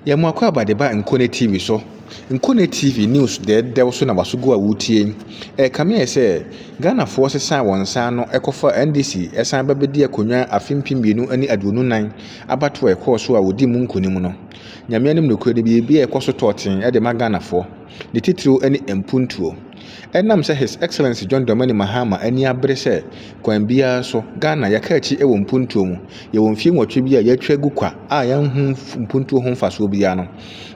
Yɛmmoakɔ abadeba Nkone TV so. Nkone TV news dɛdɛw so na wasogo a wotie. Kame yɛ sɛ Ghanafoɔ sesan wɔn nsa no ɛkɔfa NDC ɛsan bɛbɛdi akonnwa afempem 2024 abato ɛkɔɔ so a wodi mu nkonim no. Nyame anim nokure de biribi a ɛkɔ so tɔɔten de ma Ghanafoɔ. Ne titiriw ne mpuntuo. Ɛnam sɛ His Excellency John Dramani Mahama ani abere sɛ kwan biara so Ghana yɛka akyi wɔ mpuntuo mu. Yɛwɔ mfie nwɔtwe bi a yɛatwa gu kwa a yɛnhu mpuntuo ho mfasoɔ biara no.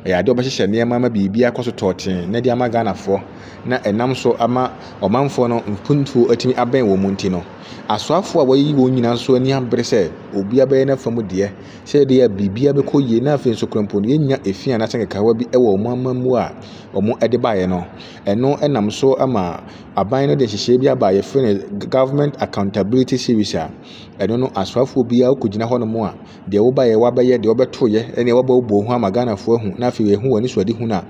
Ɛyɛ ade ɔbɛhyehyɛ nneɛma ma biribi akɔ so tɔɔten na de ama Ghanafoɔ na ɛnam so ama ɔmanfoɔ no mpuntuo atumi abɛn wɔ mu nti no. Asoafoɔ a wɔyi wɔn nyinaa nso ani abere sɛ obia bɛyɛ na fam deɛ sɛ de ya bibia bɛkɔ yie na afei nso krampo no yɛnya efi anasa nkekawa bi wɔ ɔmo amamu a ɔmo de baeɛ no. Ɛno ɛnam so ama aban no de hyehyɛ bi aba yɛfrɛ no Government Accountability Series a ɛno no asoafoɔ biara kɔgyina hɔ nom a deɛ wobayɛ wabɛyɛ deɛ wɔbɛtoyɛ ɛne wɔbɛbɔ ho ama Ghanafoɔ ahu na afei yɛhu wɔ ne suade hu na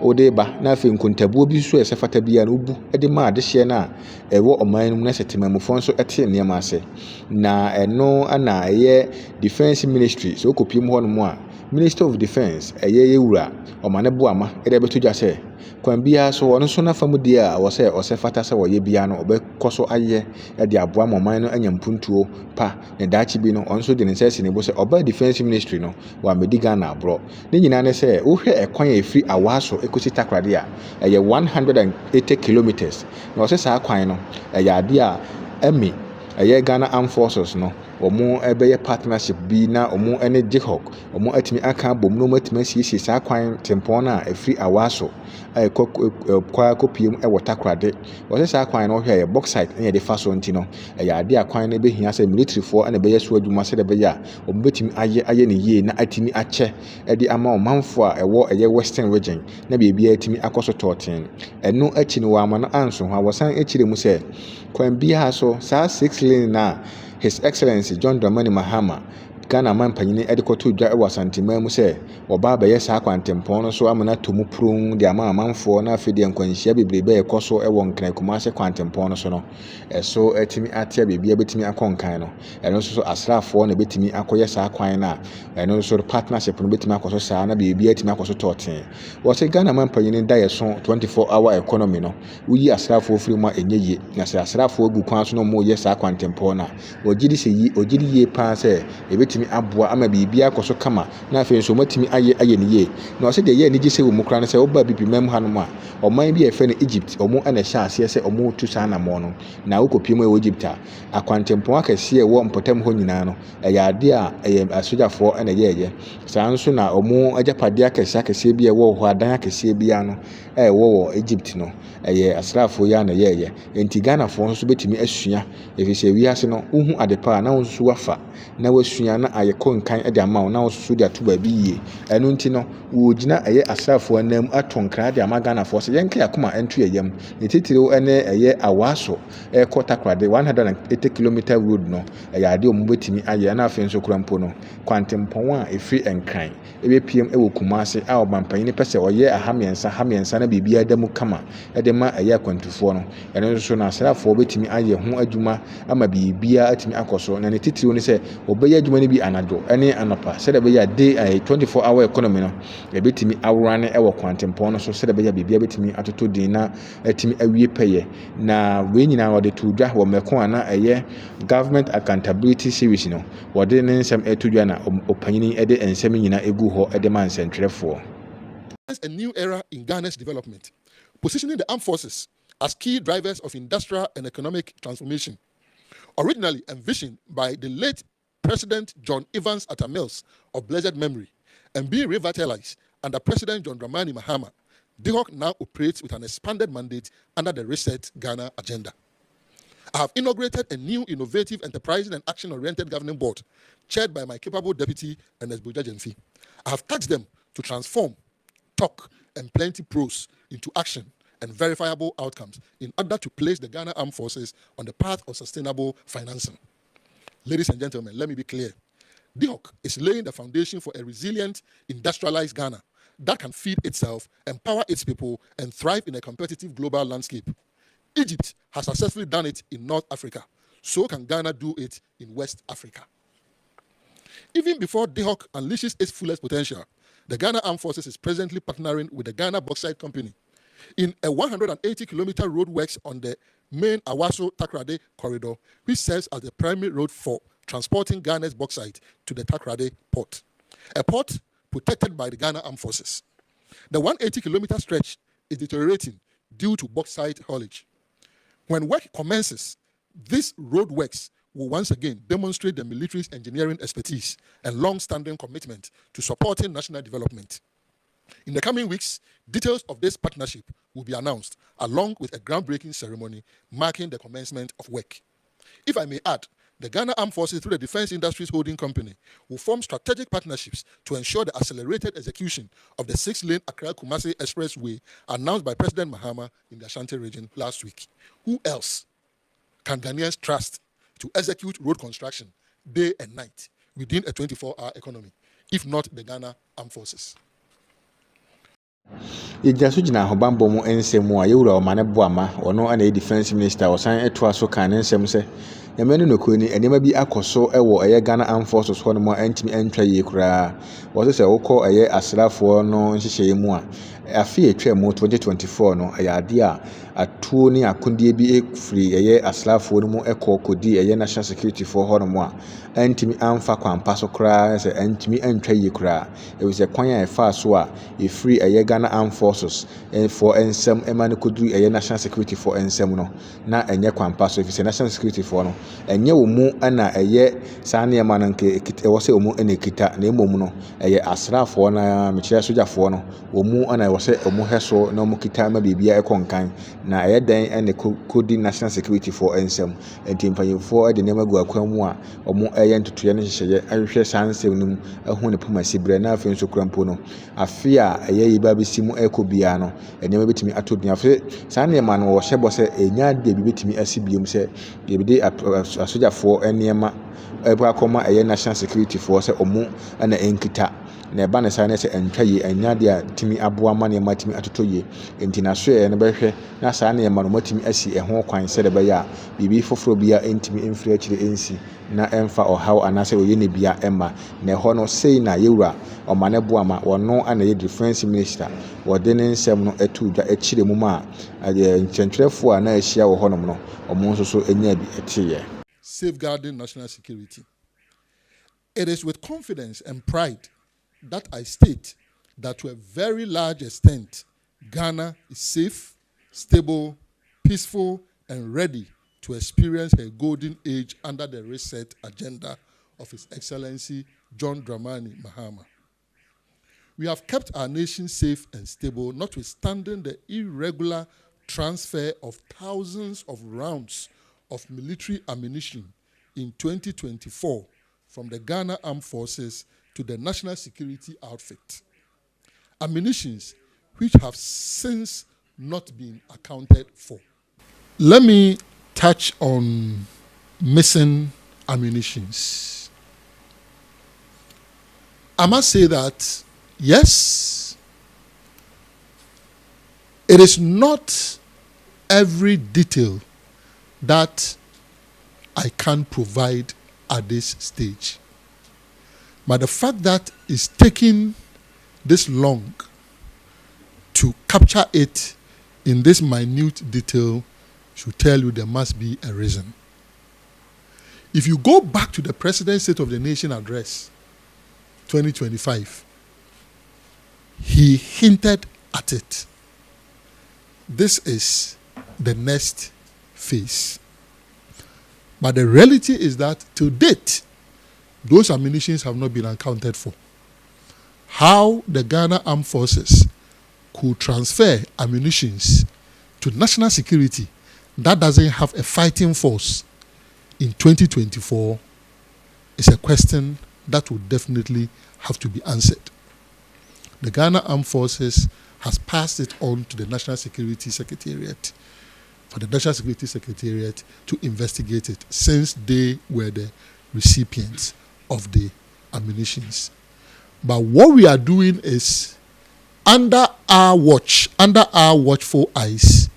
wode ba na afei nkontabuo bi so ɛsɛ fata biara no wobu de ma adehyeɛ no a ɛwɔ ɔman no mu na sɛ temamufoɔ nso te nneɛma ase. Na ɛno ana ɛyɛ Defence Ministry so wokɔpie mu hɔ nom a Minister of Defence ɛyɛ yɛwura ɔmane boama ɛde bɛto dwa sɛ kwan biara so ɔno nso nafa mu deɛ a wɔsɛ ɔsɛ fata sɛ wɔyɛ biara no ɔbɛkɔ so ayɛ de aboa ma ɔman no anya mpuntuo pa ne daakye bi no ɔno nso de ne nsa si ne bo sɛ ɔbaa Defence Ministry no wɔamɛdi Ghana aborɔ. Ne nyinaa ne sɛ wohwɛ ɛkwan a ɛfiri Awaa so ɛkɔsi Takoradi a ɛyɛ 180 kilometers na ɔsɛ saa kwan no ɛyɛ ade a ɛmi ɛyɛ Ghana Armed Forces no ɔmo ɛbɛyɛ partnership bi na ɔmo ne Jihok ɔmo atumi aka bom no ɔmo atumi asiesie saa kwan tempɔn no a ɛfiri Awaa so ɛkɔ kɔpiem ɛwɔ Takoradi. Wɔsɛ saa kwan no ɔhwɛ ɛyɛ bauxite ɛna yɛde fa so nti no ɛyɛ ade a kwan no bɛhia sɛ militaryfoɔ ɛna bɛyɛ so adwuma sɛ de bɛyɛ a ɔmo bɛtumi ayɛ ne yie na atumi akyɛ ɛde ama ɔmanfoɔ a ɛwɔ ɛyɛ Western region na biribiara atumi akɔ so tɔɔten. Ɛno akyi no wɔama no anso ho a wɔsan akyire mu sɛ kwan biara so saa 6 lane na His Excellency John Dramani Mahama Ghana man panyini de kɔto dwa wɔ Asantema mu sɛ ɔbaa bɛyɛ saa kwantempɔn no so amana to mu pron de ama amanfoɔ na afei de nkwanhyia bebrebe ɛkɔ so wɔ nkran Kumasi kwantempɔn no so no ɛso atumi atea biribi abɛtumi akɔ nkan no ɛno nso so asraafoɔ na bɛtumi akɔyɛ saa kwan na ɛno nso partnership no bɛtumi akɔ so saa na biribi atumi akɔ so tɔɔten. Wɔsɛ Ghana man panyini da yɛ so 24-hour economy no woyi asraafoɔ firi mu a ɛnyɛ yie na sɛ asraafoɔ gu kwan so no mo yɛ saa kwantempɔn na wɔgye di sɛ ɔgye di yie paa sɛ ɛbɛtumi aboa ama biribi akɔ so kama na afei nso matumi ayɛ ne yie. Na ɔsɛ deɛ yɛ ne gye sɛ wɔ mu kra no sɛ woba bibi mam ha no mu a ɔman bi a ɛfɛ no Egypt ɔmo ana hyɛ aseɛ sɛ ɔmo tu saa namɔ no na wokɔpie mu ɛwɔ Egypt a akwantempɔn akɛseɛ ɛwɔ mpɔtam hɔ nyinaa no ɛyɛ ade a ɛyɛ asogyafoɔ ɛna yɛɛyɛ. Saa nso na ɔmo agyapadeɛ akɛseɛ bi ɛwɔ hɔ adan akɛseɛ biara no ɛwɔ wɔ Egypt no ɛyɛ asraafoɔ yi ana yɛɛyɛ. Enti Ghanafoɔ nso bɛtumi asua ɛfiri sɛ wiase no wohu ade pa a na wo nso wafa na wasua na ayɛkɔ nkan de ama wo na wo nso de ato baabi yie. Ɛno nti no wɔgyina ɛyɛ asraafoɔ nam ato nkra de ama Ghanafoɔ sɛ yɛnka yɛakoma ɛnto yɛyam. Ne titiriw ɛne ɛyɛ Awaa so ɛkɔ Takoradi 180 kilometer road no ɛyɛ ade ɔmo bɛtumi ayɛ na afei nso kora mpo no kwantempɔn a ɛfiri nkran ɛbɛpiem ɛwɔ Kumasi a ɔbampanyini pɛ sɛ ɔyɛ ha mmiɛnsa na biribiara da mu kama ɛde ma ɛyɛ akwantufoɔ no. Ɛno nso na asraafoɔ bɛtumi ayɛ ho adwuma ama biribiara atumi akɔ so na ne titiriw ne sɛ ɔbɛyɛ adwuma no bi anadwo ɛne anapa sɛdeɛ ɛbɛyɛ a 24-hour economy no ɛbɛtumi awora ne ɛwɔ kwantempɔn no so sɛdeɛ ɛbɛyɛ biribiara bɛtumi atoto din na atumi awie pɛyɛ. Na wei nyinaa wɔde to dwa wɔ mmɛko a na ɛyɛ Government Accountability Series no wɔde ne nsɛm ɛto dwa na ɔpanyini de nsɛm nyinaa egu hɔ de ma nsɛntwerɛfoɔ. A new era in Ghana's development, positioning the armed forces as key drivers of industrial and economic transformation. Originally envisioned by the late President John Evans Atta Mills of blessed memory and being revitalized under President John Dramani Mahama, DHOC now operates with an expanded mandate under the Reset Ghana agenda. I have inaugurated a new innovative, enterprising and action-oriented governing board chaired by my capable deputy, Ernest Bojajenfi. I have tasked them to transform talk and plenty prose into action and verifiable outcomes in order to place the Ghana Armed Forces on the path of sustainable financing. Ladies and gentlemen, let me be clear. DHOC is laying the foundation for a resilient, industrialized Ghana that can feed itself, empower its people, and thrive in a competitive global landscape. Egypt has successfully done it in North Africa. So can Ghana do it in West Africa. Even before DHOC unleashes its fullest potential, The Ghana Armed Forces is presently partnering with the Ghana Bauxite Company in a 180-kilometer road works on the main Awaso-Takoradi corridor, which serves as the primary road for transporting Ghana's bauxite to the Takoradi port, a port protected by the Ghana Armed Forces. The 180-kilometer stretch is deteriorating due to bauxite haulage. When work commences, this road works will once again demonstrate the military's engineering expertise and long-standing commitment to supporting national development. In the coming weeks, details of this partnership will be announced, along with a groundbreaking ceremony marking the commencement of work. If I may add, the Ghana Armed Forces, through the Defense Industries Holding Company, will form strategic partnerships to ensure the accelerated execution of the 6-lane Accra-Kumasi Expressway announced by President Mahama in the Ashanti region last week. Who else can Ghanaians trust to execute road construction day and night within a 24-hour economy, if not the Ghana Armed Forces? Yɛgya so gyina ahobanbɔ mu nsɛm a yɛwura ɔmane boama ɔno ana defense minister ɔsan ɛtoa so kan ne nsɛm sɛ nyame no nokɔ ni nneɛma bi akɔ so ɛwɔ ɛyɛ Ghana Armed Forces hɔ no mu antimi antwa yie koraa wɔsɛ sɛ wokɔ ɛyɛ asrafoɔ no nhyehyɛeɛ mu a afi etwa mu 2024 no ɛyɛ ade a atuo ne akondie bi efiri ɛyɛ asrafoɔ no mu ɛkɔ kodi ɛyɛ national security for hɔ no mu a antimi amfa kwampa so koraa sɛ antimi antwa yie koraa ɛwɔ kwan a ɛfa so a efiri ɛyɛ Ghana Armed Forces for ensem ema ne koduru ɛyɛ national security for ensem no na ɛnyɛ kwampa so efisɛ national security for no ɛnyɛ wo mu ana ɛyɛ saa nneɛma no nke ɛwɔ sɛ ɔmu ɛna kita na emom no ɛyɛ asrafoɔ na mekyerɛ sogyafoɔ no wɔ mu ana ɛwɔ sɛ ɔmu hɛ so na ɔmu kita ma biribiara ɛkɔ nkan na ɛyɛ dan ɛna kodi national security for ensem enti mpanyinfoɔ ɛde nneɛma gu akwan mu a ɔmu ɛyɛ ntotoyɛ no hyehyɛ ahwehwɛ saa nsɛm no mu ɛho ne pomasi brɛ na afei nso kurampo no afi a ɛyɛ yiba bɛsi mu ɛkɔ bia no nneɛma betumi ato dua afei saa nneɛma no wɔ hyɛ bɔ sɛ ɛnya de bi betumi asi biom sɛ yɛbɛde asogyafoɔ nneɛma ɛbɔ akɔma ɛyɛ national security for sɛ ɔmu ɛna ɛnkita na ɛba ne saa ne sɛ ɛntwa yie ɛnya de a timi aboa ma nneɛma timi atoto yie enti na so yɛ no bɛhwɛ na saa nneɛma no matimi asi ɛho kwan sɛ de bɛyɛ a biribi foforɔ bia ɛntimi ɛmfiri akyire ɛnsi na ɛmfa ɔhaw anaasɛ ɔyɛ ne bia ɛma na ɛhɔ no sei na yɛwura ɔmane boama wɔno ana yɛ defense minister wɔde ne nsɛm no ɛto dwa akyire mu ma nkyɛntwerɛfoɔ a na ahyia wɔ hɔ nom no ɔmo nso so ɛnya bi ɛteyɛ. Safeguarding national security. It is with confidence and pride that I state that to a very large extent, Ghana is safe, stable, peaceful, and ready to experience a golden age under the reset agenda of His Excellency John Dramani Mahama. We have kept our nation safe and stable, notwithstanding the irregular transfer of thousands of rounds of military ammunition in 2024 from the Ghana Armed Forces to the National Security Outfit. Ammunitions which have since not been accounted for. Let me touch on missing ammunitions. I must say that, yes, it is not every detail that I can provide at this stage. But the fact that it's taking this long to capture it in this minute detail should tell you there must be a reason. If you go back to the President's State of the Nation address, 2025, he hinted at it. This is the next phase. But the reality is that to date, those ammunitions have not been accounted for. How the Ghana Armed Forces could transfer ammunitions to national security that doesn't have a fighting force in 2024 is a question that will definitely have to be answered. The Ghana Armed Forces has passed it on to the National Security Secretariat for the National Security Secretariat to investigate it, since they were the recipients of the ammunitions. But what we are doing is, under our watch, under our watchful eyes,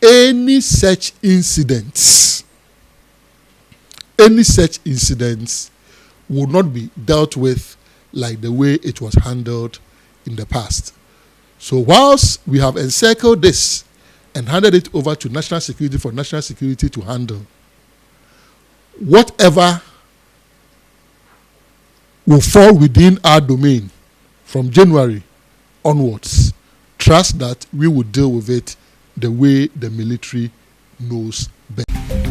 any such incidents will not be dealt with like the way it was handled in the past. So whilst we have encircled this and handed it over to national security for national security to handle, whatever will fall within our domain from January onwards, trust that we will deal with it the way the military knows best.